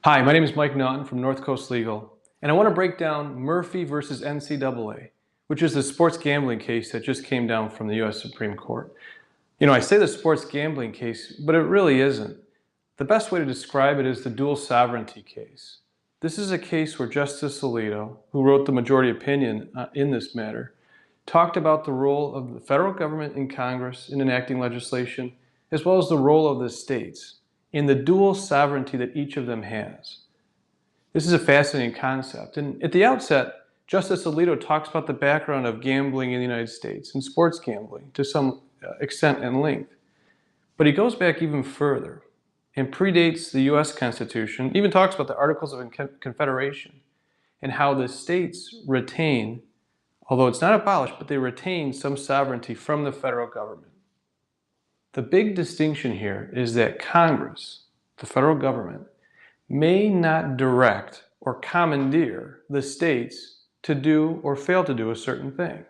Hi, my name is Mike Naughton from North Coast Legal, and I want to break down Murphy versus NCAA, which is the sports gambling case that just came down from the U.S. Supreme Court. I say the sports gambling case, but it really isn't. The best way to describe it is the dual sovereignty case. This is a case where Justice Alito, who wrote the majority opinion in this matter, talked about the role of the federal government in Congress in enacting legislation, as well as the role of the states in the dual sovereignty that each of them has. This is a fascinating concept. And at the outset, Justice Alito talks about the background of gambling in the United States and sports gambling to some extent and length. But he goes back even further and predates the U.S. Constitution, even talks about the Articles of Confederation and how the states retain, although it's not abolished, but they retain some sovereignty from the federal government. The big distinction here is that Congress, the federal government, may not direct or commandeer the states to do or fail to do a certain thing.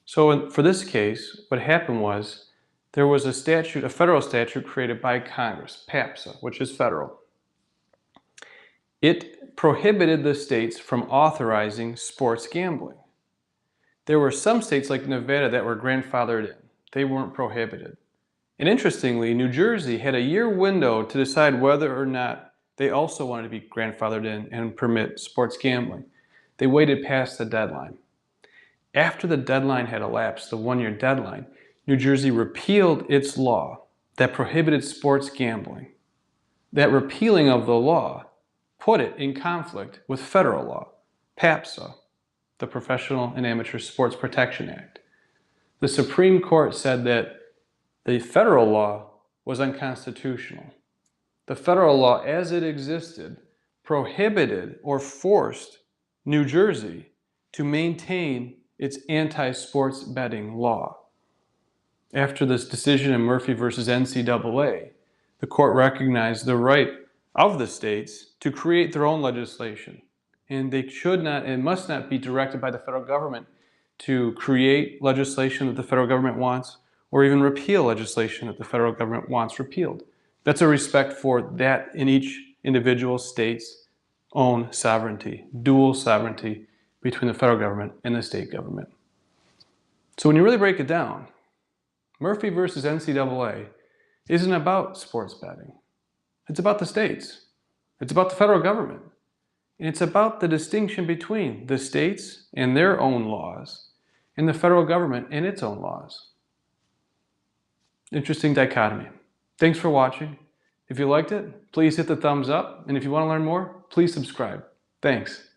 So for this case, what happened was there was a statute, a federal statute created by Congress, PAPSA, which is federal. It prohibited the states from authorizing sports gambling. There were some states like Nevada that were grandfathered in. They weren't prohibited. And interestingly, New Jersey had a year window to decide whether or not they also wanted to be grandfathered in and permit sports gambling. They waited past the deadline. After the deadline had elapsed, the one-year deadline, New Jersey repealed its law that prohibited sports gambling. That repealing of the law put it in conflict with federal law, PAPSA, the Professional and Amateur Sports Protection Act. The Supreme Court said that the federal law was unconstitutional. The federal law as it existed prohibited or forced New Jersey to maintain its anti-sports betting law. After this decision in Murphy versus NCAA, the court recognized the right of the states to create their own legislation. And they should not and must not be directed by the federal government to create legislation that the federal government wants or even repeal legislation that the federal government wants repealed. That's a respect for that in each individual state's own sovereignty, dual sovereignty between the federal government and the state government. So when you really break it down, Murphy versus NCAA isn't about sports betting. It's about the states. It's about the federal government. And it's about the distinction between the states and their own laws and the federal government and its own laws. Interesting dichotomy. Thanks for watching. If you liked it, please hit the thumbs up. And if you want to learn more, please subscribe. Thanks.